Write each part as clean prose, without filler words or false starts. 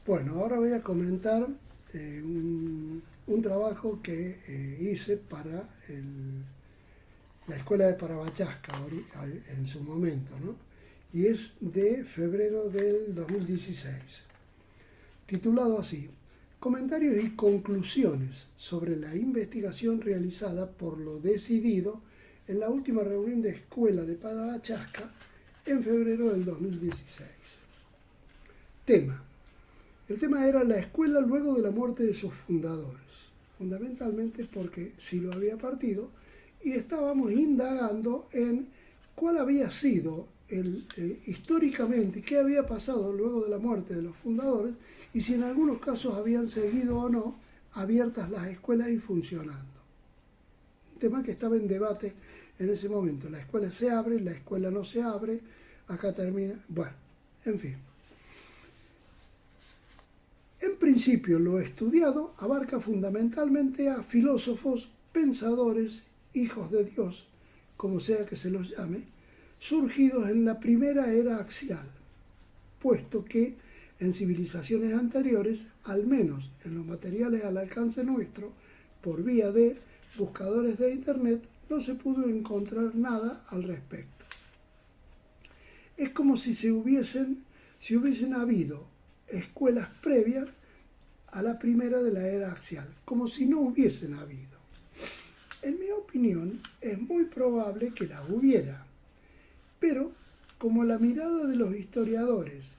Bueno, ahora voy a comentar un trabajo que hice para la escuela de Parabachasca en su momento, ¿no? Y es de febrero del 2016, titulado así: Comentarios y conclusiones sobre la investigación realizada por lo decidido en la última reunión de escuela de Parabachasca en febrero del 2016. Tema: el tema era la escuela luego de la muerte de sus fundadores, fundamentalmente porque Silo había partido y estábamos indagando en cuál había sido históricamente, qué había pasado luego de la muerte de los fundadores y si en algunos casos habían seguido o no abiertas las escuelas y funcionando. Un tema que estaba en debate en ese momento. La escuela se abre, la escuela no se abre, acá termina. Bueno, en fin. En principio, lo estudiado abarca fundamentalmente a filósofos, pensadores, hijos de Dios, como sea que se los llame, surgidos en la primera era axial, puesto que en civilizaciones anteriores, al menos en los materiales al alcance nuestro, por vía de buscadores de Internet, no se pudo encontrar nada al respecto. Es como si hubiesen habido escuelas previas a la primera de la era axial, como si no hubiesen habido. En mi opinión, es muy probable que las hubiera, pero como la mirada de los historiadores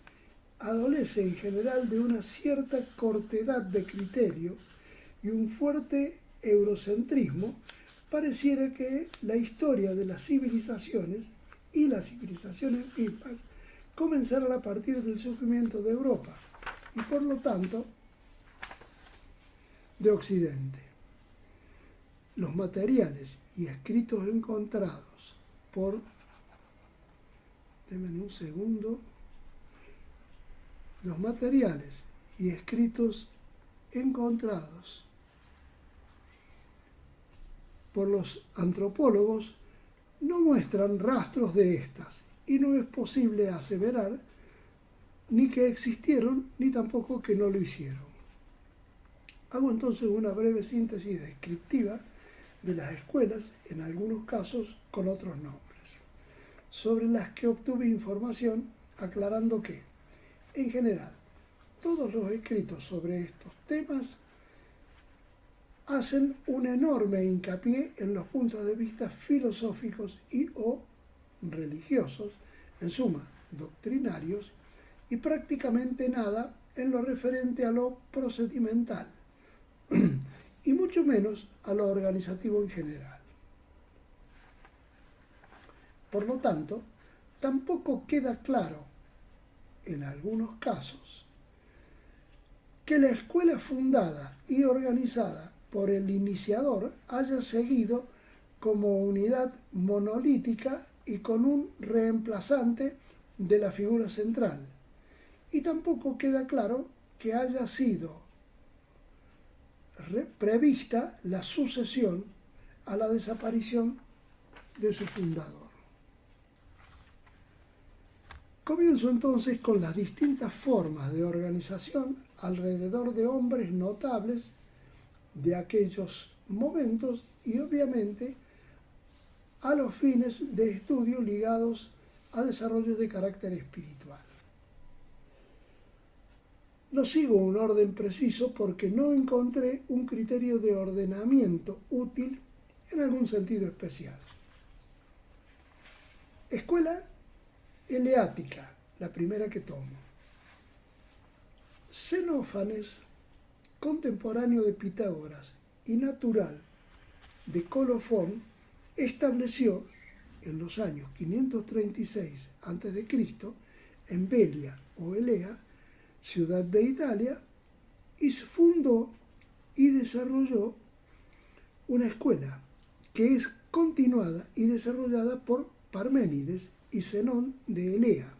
adolece en general de una cierta cortedad de criterio y un fuerte eurocentrismo, pareciera que la historia de las civilizaciones y las civilizaciones mismas comenzaron a partir del surgimiento de Europa y por lo tanto de Occidente. Los materiales y escritos encontrados por, denme un segundo, los materiales y escritos encontrados por los antropólogos no muestran rastros de estas y no es posible aseverar ni que existieron ni tampoco que no lo hicieron. Hago entonces una breve síntesis descriptiva de las escuelas, en algunos casos con otros nombres, sobre las que obtuve información, aclarando que, en general, todos los escritos sobre estos temas hacen un enorme hincapié en los puntos de vista filosóficos y o religiosos, en suma, doctrinarios, y prácticamente nada en lo referente a lo procedimental, y mucho menos a lo organizativo en general. Por lo tanto, tampoco queda claro, en algunos casos, que la escuela fundada y organizada por el iniciador haya seguido como unidad monolítica y con un reemplazante de la figura central. Y tampoco queda claro que haya sido prevista la sucesión a la desaparición de su fundador. Comienzo entonces con las distintas formas de organización alrededor de hombres notables de aquellos momentos y obviamente a los fines de estudio ligados a desarrollos de carácter espiritual. No sigo un orden preciso porque no encontré un criterio de ordenamiento útil en algún sentido especial. Escuela eleática, la primera que tomo. Xenófanes, contemporáneo de Pitágoras y natural de Colofón, estableció en los años 536 a.C. en Velia o Elea, ciudad de Italia, y fundó y desarrolló una escuela que es continuada y desarrollada por Parménides y Zenón de Elea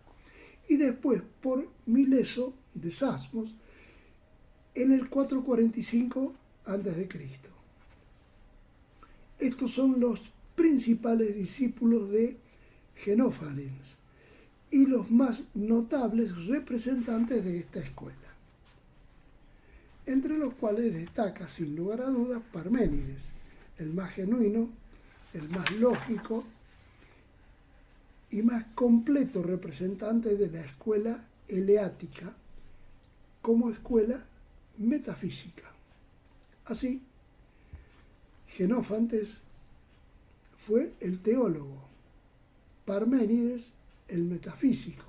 y después por Mileso de Sasmos en el 445 a.C. Estos son los principales discípulos de Xenófanes y los más notables representantes de esta escuela. entre los cuales destaca sin lugar a dudas Parménides, el más genuino, el más lógico y más completo representante de la escuela eleática como escuela metafísica. Así, Genófantes fue el teólogo, Parménides el metafísico,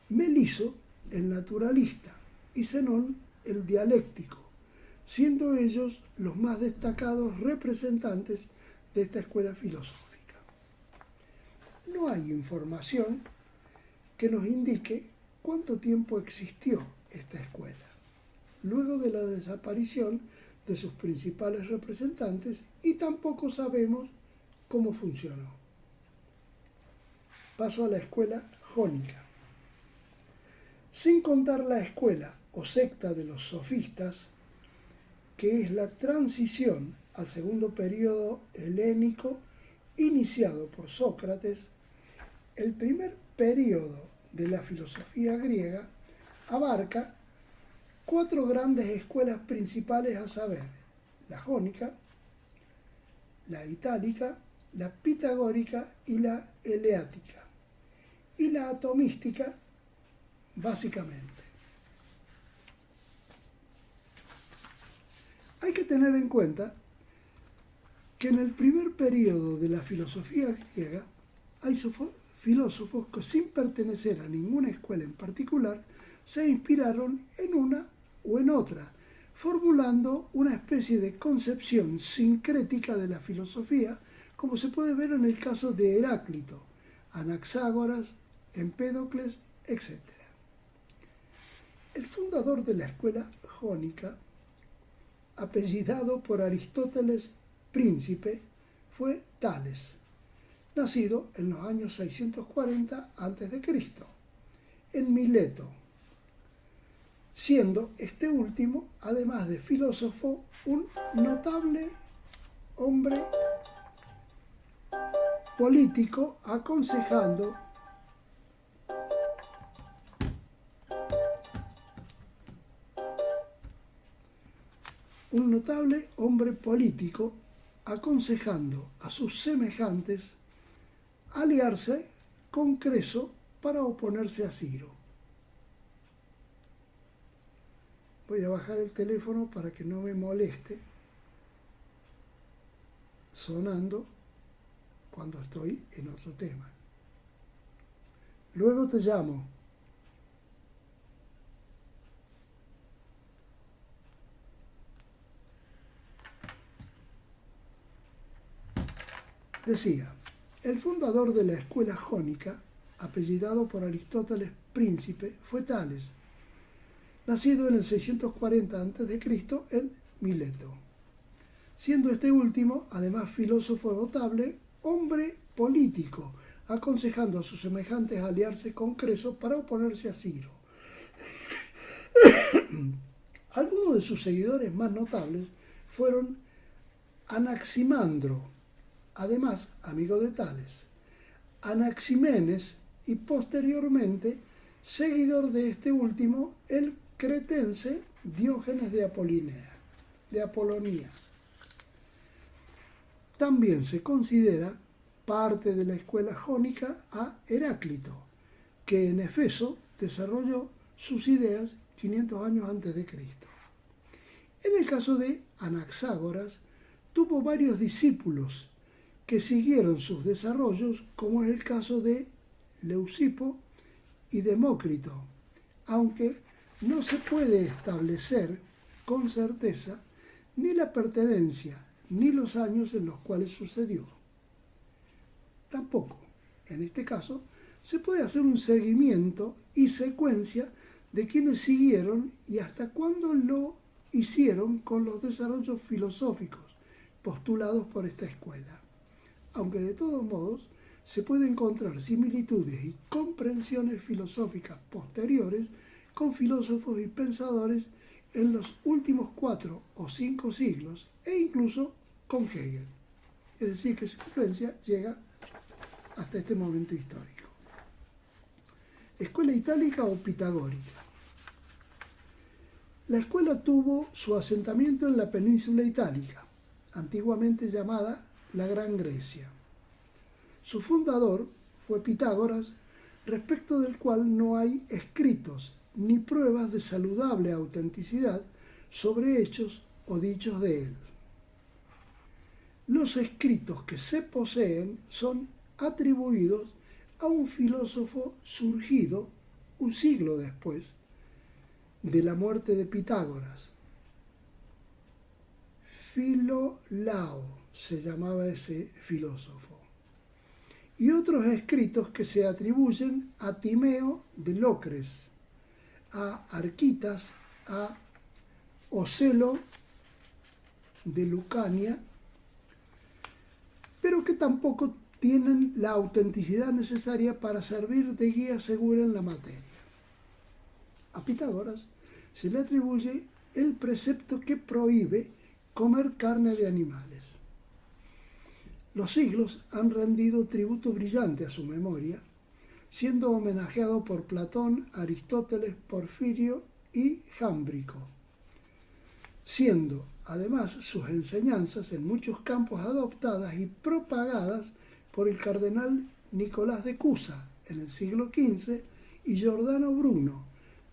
Meliso el naturalista y Zenón el dialéctico, siendo ellos los más destacados representantes de esta escuela filosófica. No hay información que nos indique cuánto tiempo existió esta escuela, luego de la desaparición de sus principales representantes, y tampoco sabemos cómo funcionó. Paso a la escuela jónica. Sin contar la escuela o secta de los sofistas, que es la transición al segundo periodo helénico iniciado por Sócrates, el primer periodo de la filosofía griega abarca 4 grandes escuelas principales, a saber, la jónica, la itálica, la pitagórica y la eleática, y la atomística básicamente. Hay que tener en cuenta que en el primer periodo de la filosofía griega hay filósofos que, sin pertenecer a ninguna escuela en particular, se inspiraron en una o en otra, formulando una especie de concepción sincrética de la filosofía, como se puede ver en el caso de Heráclito, Anaxágoras, Empédocles, etc. El fundador de la escuela jónica, apellidado por Aristóteles Príncipe, fue Tales, nacido en los años 640 a.C., en Mileto, siendo este último, además de filósofo, un notable hombre político, aconsejando a sus semejantes aliarse con Creso para oponerse a Ciro. Voy a bajar el teléfono para que no me moleste sonando cuando estoy en otro tema. Luego te llamo. Decía, el fundador de la escuela jónica, apellidado por Aristóteles Príncipe, fue Tales, nacido en el 640 a.C. en Mileto, siendo este último, además filósofo notable, hombre político, aconsejando a sus semejantes a aliarse con Creso para oponerse a Ciro. Algunos de sus seguidores más notables fueron Anaximandro, además amigo de Tales, Anaximenes y posteriormente, seguidor de este último, el cretense Diógenes de Apolonia. También se considera parte de la escuela jónica a Heráclito, que en Efeso desarrolló sus ideas 500 años antes de Cristo. En el caso de Anaxágoras, tuvo varios discípulos que siguieron sus desarrollos, como es el caso de Leucipo y Demócrito, aunque no se puede establecer con certeza ni la pertenencia ni los años en los cuales sucedió. Tampoco, en este caso, se puede hacer un seguimiento y secuencia de quienes siguieron y hasta cuándo lo hicieron con los desarrollos filosóficos postulados por esta escuela, aunque de todos modos se puede encontrar similitudes y comprensiones filosóficas posteriores con filósofos y pensadores en los últimos 4 o 5 siglos e incluso con Hegel. Es decir, que su influencia llega hasta este momento histórico. Escuela itálica o pitagórica. La escuela tuvo su asentamiento en la península itálica, antiguamente llamada la Gran Grecia. Su fundador fue Pitágoras, respecto del cual no hay escritos ni pruebas de saludable autenticidad sobre hechos o dichos de él. Los escritos que se poseen son atribuidos a un filósofo surgido un siglo después de la muerte de Pitágoras. Filolao se llamaba ese filósofo. Y otros escritos que se atribuyen a Timeo de Locres, a Arquitas, a Ocelo de Lucania, pero que tampoco tienen la autenticidad necesaria para servir de guía segura en la materia. A Pitágoras se le atribuye el precepto que prohíbe comer carne de animales. Los siglos han rendido tributo brillante a su memoria, siendo homenajeado por Platón, Aristóteles, Porfirio y Jámbrico, siendo además sus enseñanzas en muchos campos adoptadas y propagadas por el cardenal Nicolás de Cusa en el siglo XV y Giordano Bruno,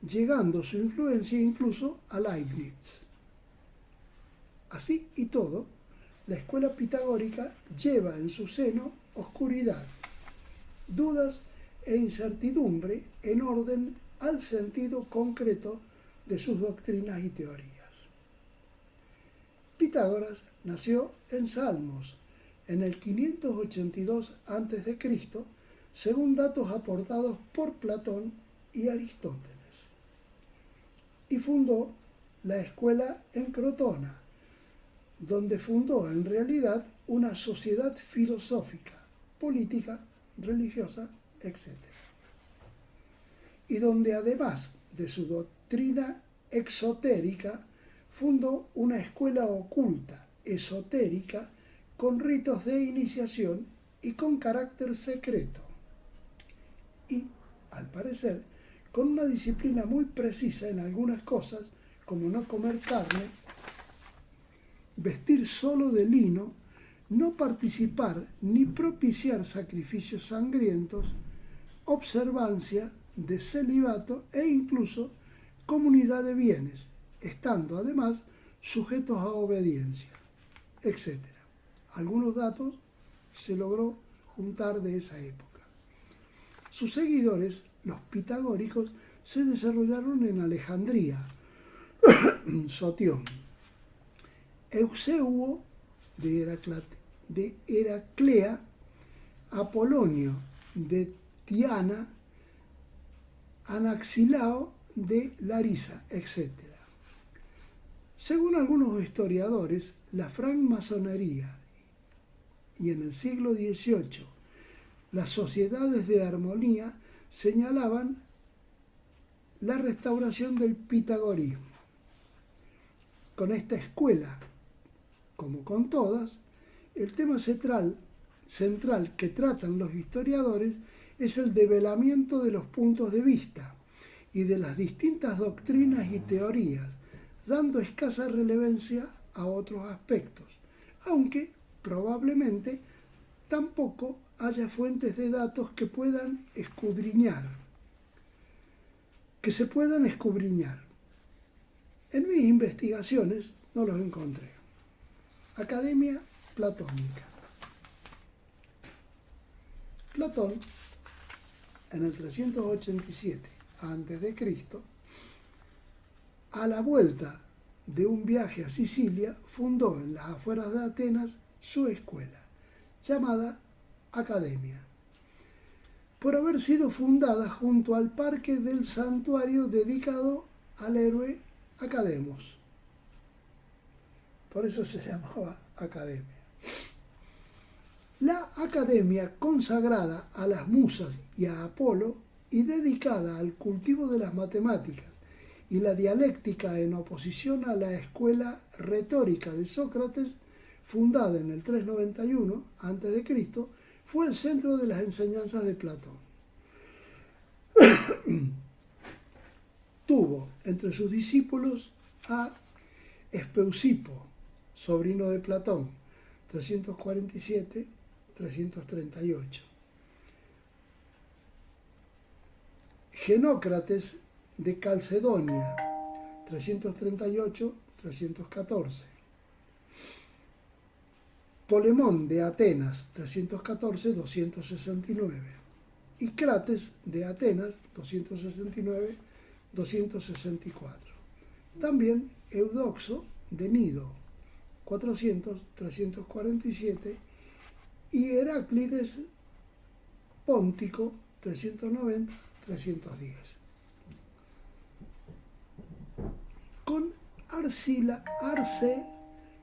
llegando su influencia incluso a Leibniz. Así y todo, la escuela pitagórica lleva en su seno oscuridad, dudas e incertidumbre en orden al sentido concreto de sus doctrinas y teorías. Pitágoras nació en Salmos en el 582 a.C., según datos aportados por Platón y Aristóteles, y fundó la escuela en Crotona, donde fundó en realidad una sociedad filosófica, política, religiosa, etc. Y donde además de su doctrina exotérica, fundó una escuela oculta, esotérica, con ritos de iniciación y con carácter secreto. Y, al parecer, con una disciplina muy precisa en algunas cosas, como no comer carne, vestir solo de lino, no participar ni propiciar sacrificios sangrientos, observancia de celibato e incluso comunidad de bienes, estando además sujetos a obediencia, etc. Algunos datos se logró juntar de esa época. Sus seguidores, los pitagóricos, se desarrollaron en Alejandría, Sotión, Eusebio de Heraclea, Apolonio de Tiana, Anaxilao de Larisa, etc. Según algunos historiadores, la francmasonería y en el siglo XVIII las sociedades de armonía señalaban la restauración del pitagorismo. Con esta escuela, como con todas, el tema central que tratan los historiadores es el develamiento de los puntos de vista y de las distintas doctrinas y teorías, dando escasa relevancia a otros aspectos, aunque probablemente tampoco haya fuentes de datos que se puedan escudriñar. En mis investigaciones no los encontré. Academia Platónica. Platón, en el 387 a.C., a la vuelta de un viaje a Sicilia, fundó en las afueras de Atenas su escuela, llamada Academia, por haber sido fundada junto al parque del santuario dedicado al héroe Academos. Por eso se llamaba Academia. La Academia, consagrada a las musas y a Apolo y dedicada al cultivo de las matemáticas y la dialéctica en oposición a la escuela retórica de Sócrates, fundada en el 391 a.C., fue el centro de las enseñanzas de Platón. Tuvo entre sus discípulos a Espeusipo, sobrino de Platón, 347-338. Genócrates de Calcedonia, 338-314. Polemón de Atenas, 314-269. Y Crates de Atenas, 269-264. También Eudoxo de Nido, 400-347. Y Heráclides Póntico, 390-310.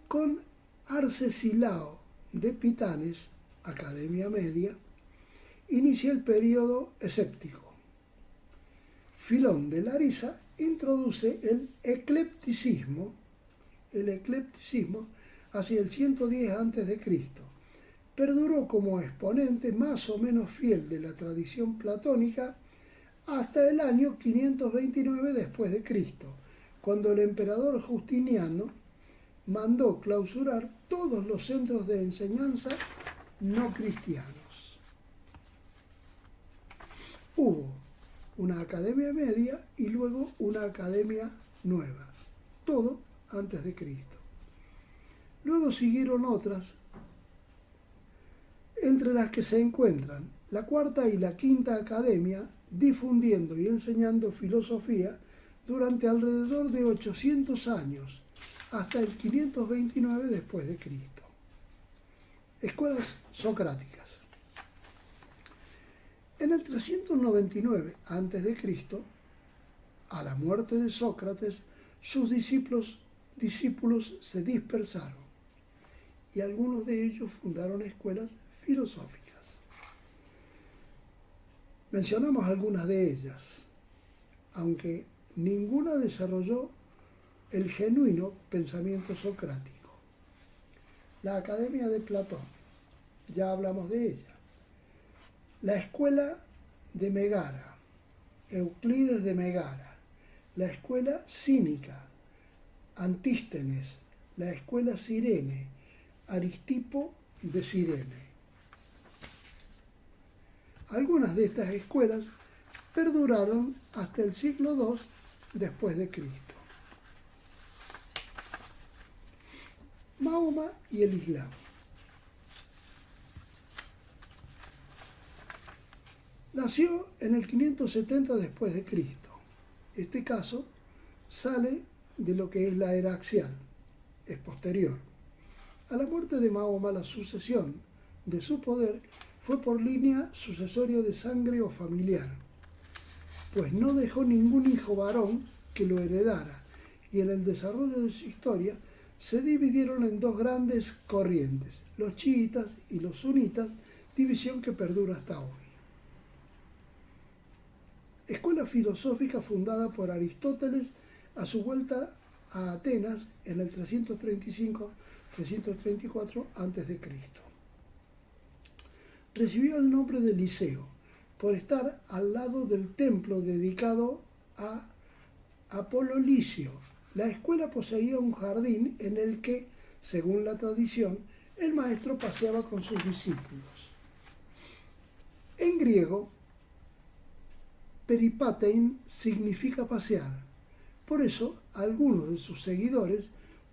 Con Arcesilao de Pitanes, Academia Media, inicia el período escéptico. Filón de Larisa introduce el eclecticismo hacia el 110 a.C. Perduró como exponente más o menos fiel de la tradición platónica hasta el año 529 después de Cristo, cuando el emperador Justiniano mandó clausurar todos los centros de enseñanza no cristianos. Hubo una academia media y luego una academia nueva, todo antes de Cristo. Luego siguieron otras, entre las que se encuentran la cuarta y la quinta academia, difundiendo y enseñando filosofía durante alrededor de 800 años, hasta el 529 después de Cristo. Escuelas socráticas. En el 399 a.C., a la muerte de Sócrates, sus discípulos se dispersaron y algunos de ellos fundaron escuelas filosóficas. Mencionamos algunas de ellas, aunque ninguna desarrolló el genuino pensamiento socrático. La Academia de Platón, ya hablamos de ella. La Escuela de Megara, Euclides de Megara. La Escuela Cínica, Antístenes. La Escuela Cirene, Aristipo de Cirene. Algunas de estas escuelas perduraron hasta el siglo II después de Cristo. Mahoma y el Islam. Nació en el 570 después de Cristo. Este caso sale de lo que es la era axial, es posterior. A la muerte de Mahoma, la sucesión de su poder fue por línea sucesoria de sangre o familiar, pues no dejó ningún hijo varón que lo heredara, y en el desarrollo de su historia se dividieron en dos grandes corrientes, los chiitas y los sunitas, división que perdura hasta hoy. Escuela filosófica fundada por Aristóteles a su vuelta a Atenas en el 335-334 a.C. Recibió el nombre de Liceo por estar al lado del templo dedicado a Apolo Licio. La escuela poseía un jardín en el que, según la tradición, el maestro paseaba con sus discípulos. En griego, peripatein significa pasear. Por eso, algunos de sus seguidores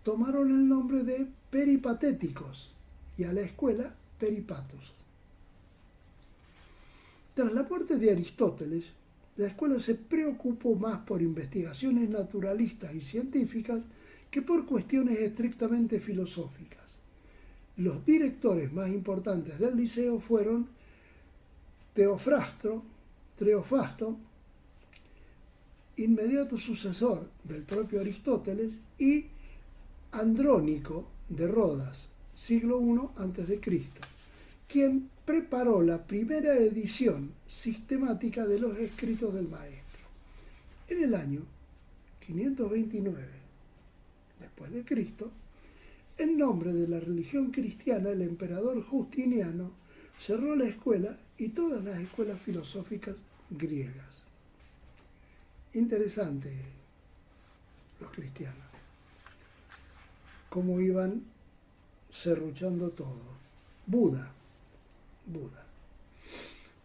tomaron el nombre de peripatéticos y a la escuela peripatos. Tras la muerte de Aristóteles, la escuela se preocupó más por investigaciones naturalistas y científicas que por cuestiones estrictamente filosóficas. Los directores más importantes del liceo fueron Teofasto, inmediato sucesor del propio Aristóteles, y Andrónico de Rodas, siglo I a.C., quien preparó la primera edición sistemática de los escritos del maestro. En el año 529 después de Cristo, en nombre de la religión cristiana, el emperador Justiniano cerró la escuela y todas las escuelas filosóficas griegas. Interesante, los cristianos. cómo iban serruchando todo. Buda. Buda.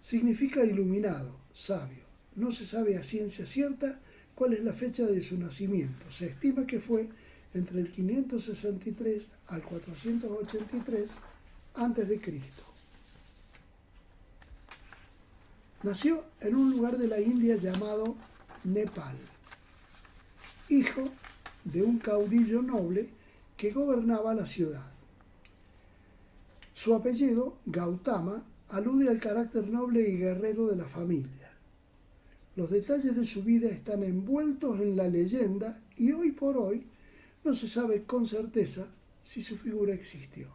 Significa iluminado, sabio. No se sabe a ciencia cierta cuál es la fecha de su nacimiento. Se estima que fue entre el 563 al 483 a.C. Nació en un lugar de la India llamado Nepal, hijo de un caudillo noble que gobernaba la ciudad. Su apellido, Gautama, alude al carácter noble y guerrero de la familia. Los detalles de su vida están envueltos en la leyenda y hoy por hoy no se sabe con certeza si su figura existió.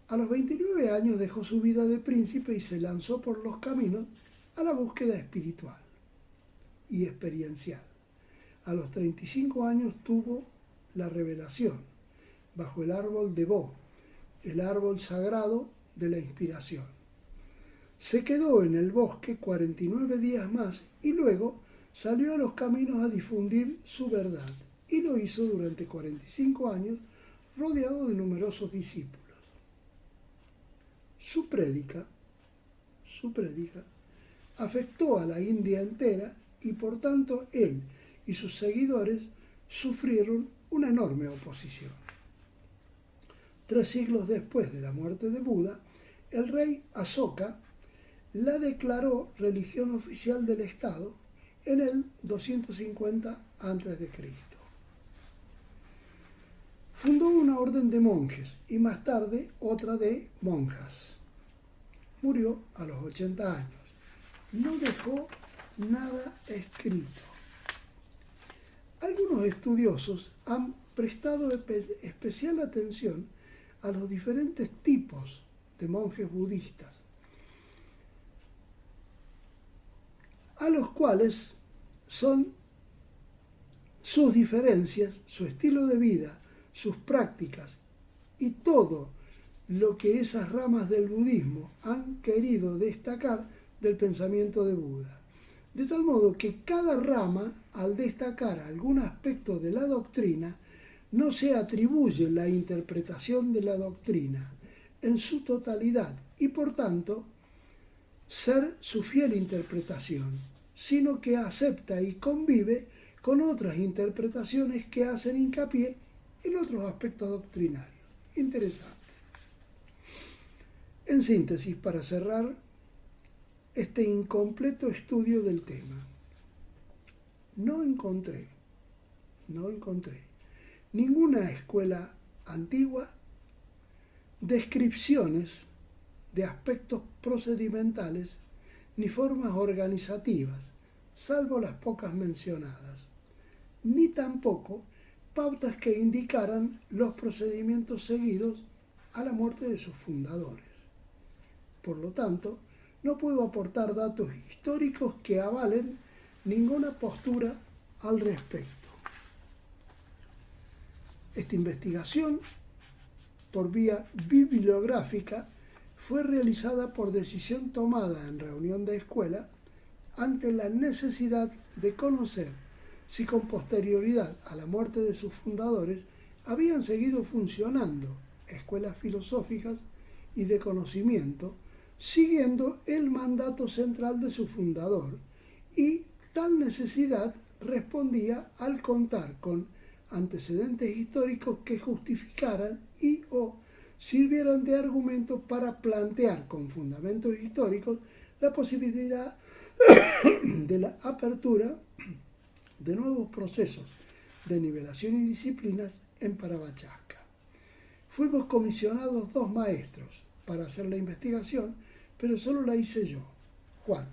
A los 29 años dejó su vida de príncipe y se lanzó por los caminos a la búsqueda espiritual y experiencial. A los 35 años tuvo la revelación bajo el árbol de Bo, el árbol sagrado de la inspiración. Se quedó en el bosque 49 días más y luego salió a los caminos a difundir su verdad, y lo hizo durante 45 años rodeado de numerosos discípulos. Su prédica afectó a la India entera y por tanto él y sus seguidores sufrieron una enorme oposición. 3 siglos después de la muerte de Buda, el rey Asoka la declaró religión oficial del Estado en el 250 a.C. Fundó una orden de monjes y más tarde otra de monjas. Murió a los 80 años. No dejó nada escrito. Algunos estudiosos han prestado especial atención a los diferentes tipos de monjes budistas, a los cuales son sus diferencias, su estilo de vida, sus prácticas y todo lo que esas ramas del budismo han querido destacar del pensamiento de Buda. De tal modo que cada rama, al destacar algún aspecto de la doctrina, no se atribuye la interpretación de la doctrina en su totalidad y por tanto ser su fiel interpretación, sino que acepta y convive con otras interpretaciones que hacen hincapié en otros aspectos doctrinarios. Interesante. En síntesis, para cerrar este incompleto estudio del tema, no encontré ninguna escuela antigua descripciones de aspectos procedimentales ni formas organizativas, salvo las pocas mencionadas, ni tampoco pautas que indicaran los procedimientos seguidos a la muerte de sus fundadores. Por lo tanto, no puedo aportar datos históricos que avalen ninguna postura al respecto. Esta investigación, por vía bibliográfica, fue realizada por decisión tomada en reunión de escuela ante la necesidad de conocer si con posterioridad a la muerte de sus fundadores habían seguido funcionando escuelas filosóficas y de conocimiento siguiendo el mandato central de su fundador, y tal necesidad respondía al contar con antecedentes históricos que justificaran y o sirvieran de argumento para plantear con fundamentos históricos la posibilidad de la apertura de nuevos procesos de nivelación y disciplinas en Parabachasca. Fuimos comisionados 2 maestros para hacer la investigación, pero solo la hice yo, Juan.